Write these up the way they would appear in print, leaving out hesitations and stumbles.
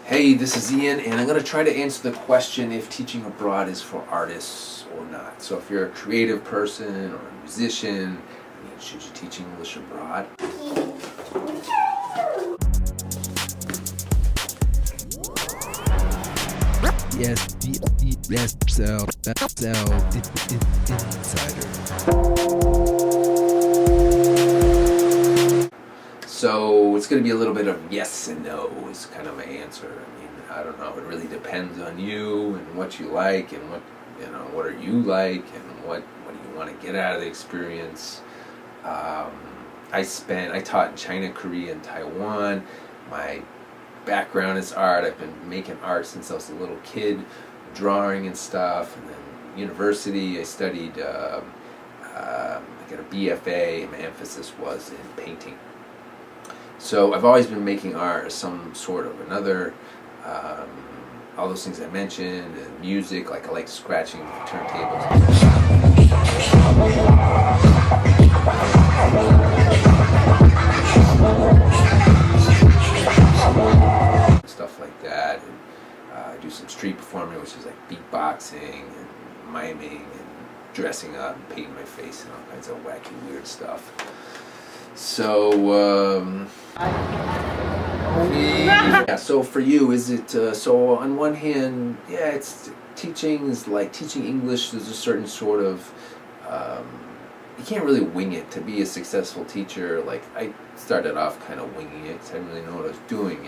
Hey, this is Ian, and I'm going to try to answer the question if teaching abroad is for artists or not. So if you're a creative person or a musician, should you teach English abroad? ESLinsider. So it's going to be a little bit of yes and no is kind of my answer. I mean, I don't know. It really depends on you and what you like and what are you like and what do you want to get out of the experience. I taught in China, Korea, and Taiwan. My background is art. I've been making art since I was a little kid, drawing and stuff. And then university, I studied. I got a BFA, and my emphasis was in painting. So I've always been making art of some sort of another. All those things I mentioned, and music, like I like scratching turntables. Stuff like that. And I do some street performing, which is like beatboxing and miming and dressing up and painting my face and all kinds of wacky, weird stuff. So, so for you, is it, so on one hand, it's teaching is like teaching English. There's a certain sort of, you can't really wing it to be a successful teacher. Like, I started off kind of winging it because I didn't really know what I was doing,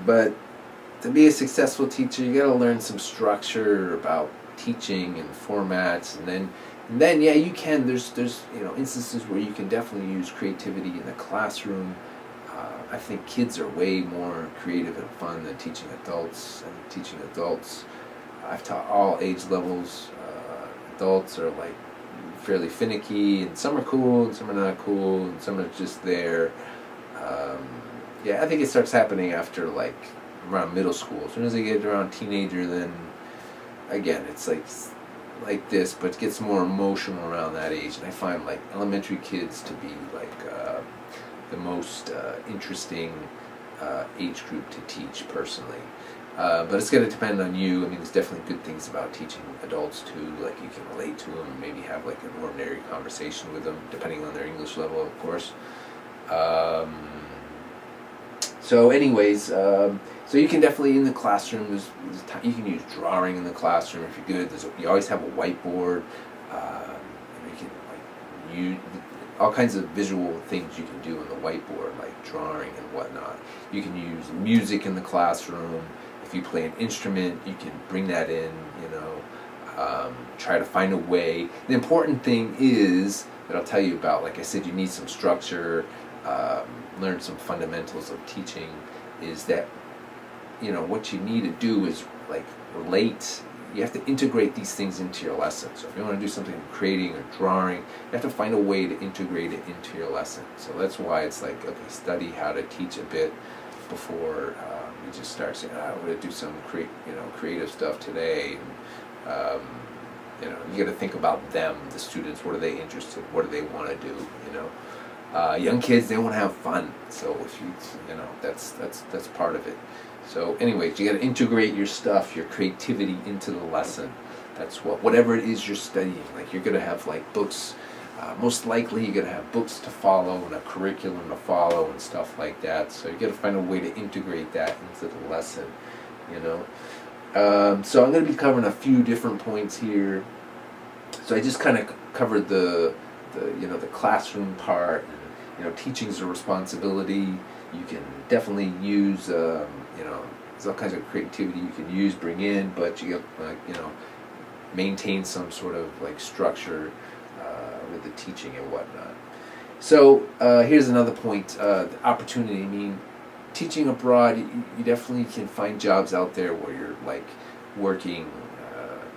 but to be a successful teacher, you gotta learn some structure about teaching and formats, and then you can. There's instances where you can definitely use creativity in the classroom. I think kids are way more creative and fun than teaching adults. I've taught all age levels. Adults are like fairly finicky, and some are cool, and some are not cool, and some are just there. I think it starts happening after like around middle school. As soon as they get around teenager, then again it's like this, but it gets more emotional around that age. And I find like elementary kids to be like the most interesting age group to teach personally. But it's going to depend on you. I mean, there's definitely good things about teaching adults too. Like you can relate to them and maybe have like an ordinary conversation with them, depending on their English level, of course. So you can definitely in the classroom. You can use drawing in the classroom if you're good. You always have a whiteboard. You can use all kinds of visual things you can do on the whiteboard, like drawing and whatnot. You can use music in the classroom. If you play an instrument, you can bring that in. Try to find a way. The important thing is that I'll tell you about. Like I said, you need some structure. Learn some fundamentals of teaching. Is that what you need to do is like relate. You have to integrate these things into your lesson. So if you want to do something creating or drawing, you have to find a way to integrate it into your lesson. So that's why it's like, okay, study how to teach a bit before you just start saying, I'm going to do some creative stuff today. And, you got to think about them, the students. What are they interested? What do they want to do? Young kids, they want to have fun. So if that's part of it. So anyways, you got to integrate your stuff, your creativity into the lesson. That's whatever it is you're studying. Like you're going to have like books. Most likely you're going to have books to follow and a curriculum to follow and stuff like that. So you got to find a way to integrate that into the lesson. So I'm going to be covering a few different points here. So I just kind of covered the classroom part. And, teaching's a responsibility. You can definitely use there's all kinds of creativity you can bring in, but you got maintain some sort of like structure with the teaching and whatnot. So here's another point: the opportunity. I mean, teaching abroad, you definitely can find jobs out there where you're like working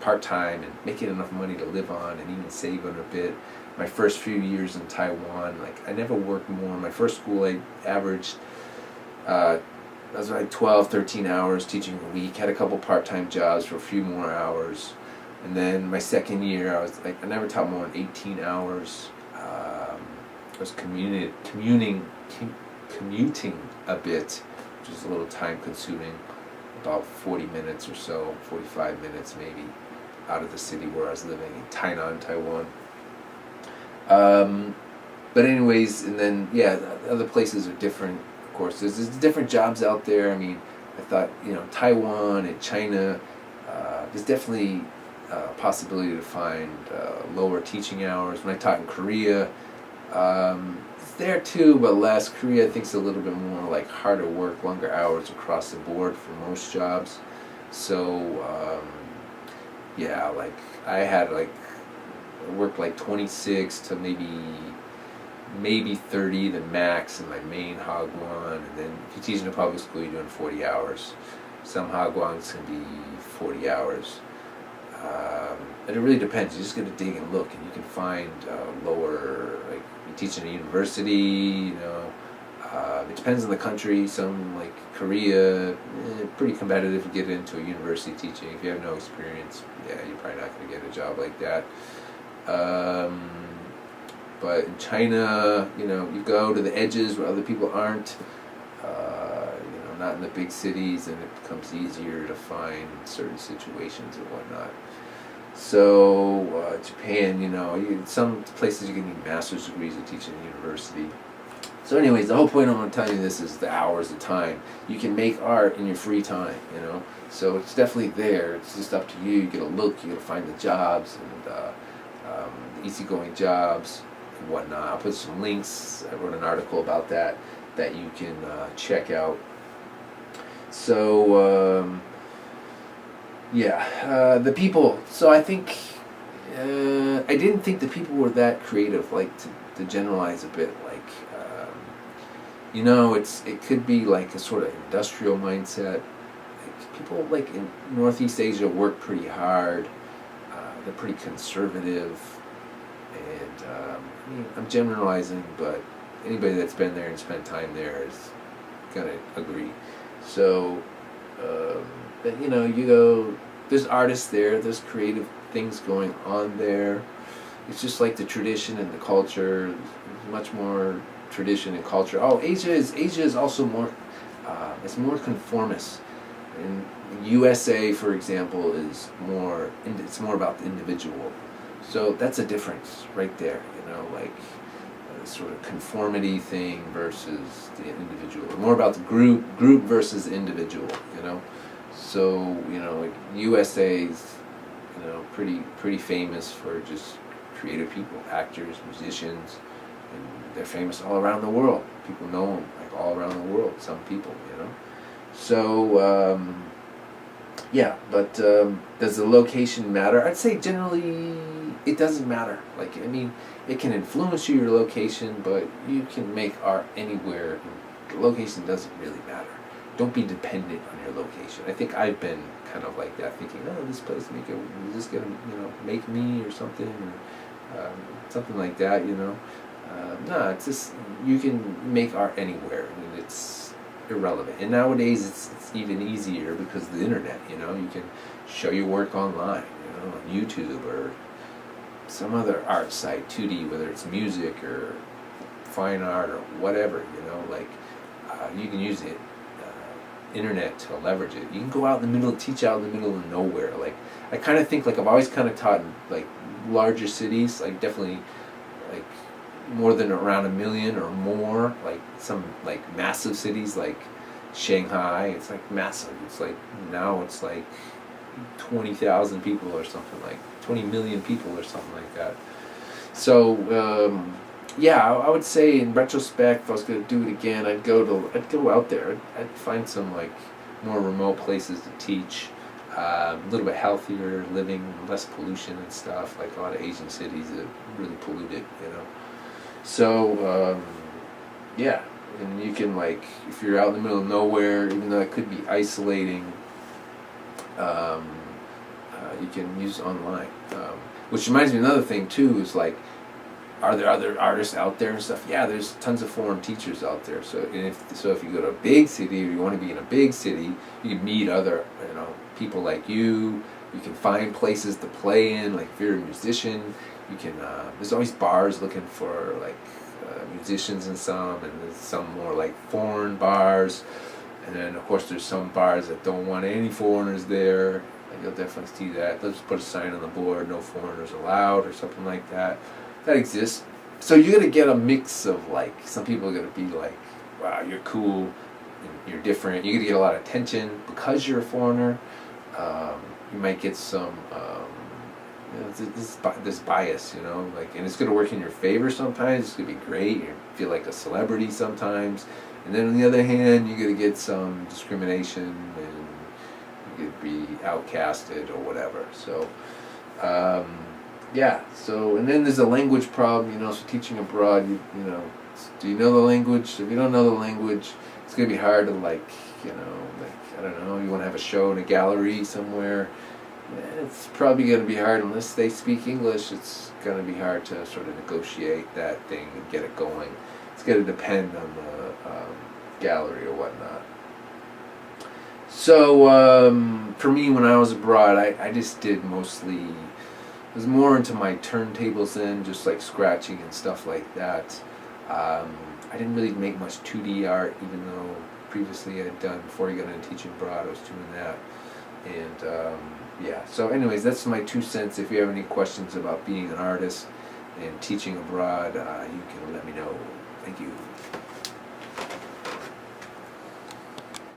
part-time and making enough money to live on and even save on a bit. My first few years in Taiwan, like I never worked more. My first school, I averaged I was like 12, 13 hours teaching a week. Had a couple part-time jobs for a few more hours. And then my second year, I never taught more than 18 hours. I was commuting a bit, which is a little time consuming. about 40 minutes or so, 45 minutes maybe, out of the city where I was living in Tainan, Taiwan. But anyways, and then, yeah, the other places are different, of course. There's different jobs out there. I mean, I thought, Taiwan and China, there's definitely a possibility to find lower teaching hours. When I taught in Korea, it's there too, but less. Korea, I think, is a little bit more like harder work, longer hours across the board for most jobs. So, yeah, like I had I worked like 26 to maybe 30 the max in my main Hagwon, and then if you teach in a public school, you're doing 40 hours. Some Hagwons can be 40 hours. And it really depends. You just got to dig and look, and you can find lower, like you teach in a university, it depends on the country. Some, like Korea, pretty competitive to get into a university teaching. If you have no experience, yeah, you're probably not going to get a job like that. But in China, you go to the edges where other people aren't, not in the big cities, and it becomes easier to find certain situations and whatnot. So, Japan, some places you can need master's degrees to teach in a university. So anyways, the whole point I want to tell you this is the hours of time. You can make art in your free time, So it's definitely there. It's just up to you. You got to look, you got to find the jobs, and the easygoing jobs and whatnot. I'll put some links. I wrote an article about that you can check out. So, the people. So I think, I didn't think the people were that creative, to generalize a bit, it could be like a sort of industrial mindset. People in Northeast Asia work pretty hard. They're pretty conservative, and I'm generalizing, but anybody that's been there and spent time there is gonna agree. So, you go. There's artists there. There's creative things going on there. It's just like the tradition and the culture. There's much more tradition and culture. Oh, Asia is also more. It's more conformist. And USA, for example, is more. It's more about the individual. So that's a difference right there. Sort of conformity thing versus the individual. More about the group versus the individual. So USA's pretty famous for just creative people, actors, musicians, and they're famous all around the world. People know them all around the world. Some people, So but does the location matter? I'd say generally it doesn't matter. It can influence your location, but you can make art anywhere. The location doesn't really matter. Don't be dependent on your location. I think I've been kind of like that, thinking, this place is this gonna make me or something, or something like that. No, it's just you can make art anywhere, and it's irrelevant. And nowadays it's even easier because of the internet. You can show your work online, on YouTube or some other art site, 2D, whether it's music or fine art or whatever. You can use it. Internet to leverage it. You can go out in the middle, teach out in the middle of nowhere. I kind of think I've always kind of taught in larger cities, definitely more than around 1 million or more. Some massive cities like Shanghai. It's massive. It's now it's 20,000 people or something, 20 million people or something like that. So I would say in retrospect, if I was going to do it again, I'd go out there. I'd find some more remote places to teach, a little bit healthier living, less pollution and stuff. A lot of Asian cities are really polluted, So and you can if you're out in the middle of nowhere, even though it could be isolating, you can use online. Which reminds me of another thing too, is are there other artists out there and stuff? Yeah, there's tons of foreign teachers out there. So if you go to a big city, or you want to be in a big city, you can meet other people like you. You can find places to play in. If you're a musician, you can. There's always bars looking for musicians and there's some more foreign bars, And then, of course, there's some bars that don't want any foreigners there. And you'll definitely see that. They'll just put a sign on the board, no foreigners allowed, or something like that. That exists. So you're going to get a mix of, like, some people are going to be like, wow, you're cool, and you're different. You're going to get a lot of attention because you're a foreigner. You might get some, this bias, like, and it's going to work in your favor sometimes. It's going to be great. You feel like a celebrity sometimes. And then on the other hand, you're going to get some discrimination, and you could be outcasted or whatever. So, yeah. So, and then there's a language problem, so teaching abroad, do you know the language? If you don't know the language, it's going to be hard to, I don't know, you want to have a show in a gallery somewhere. It's probably going to be hard unless they speak English. It's going to be hard to sort of negotiate that thing and get it going. It's going to depend on the gallery or whatnot. So for me, when I was abroad, I just did mostly, I was more into my turntables then, just like scratching and stuff like that. I didn't really make much 2D art, even though previously I'd done, before I got into teaching abroad, I was doing that. And yeah, so anyways, that's my 2 cents. If you have any questions about being an artist and teaching abroad, you can let me know. Thank you.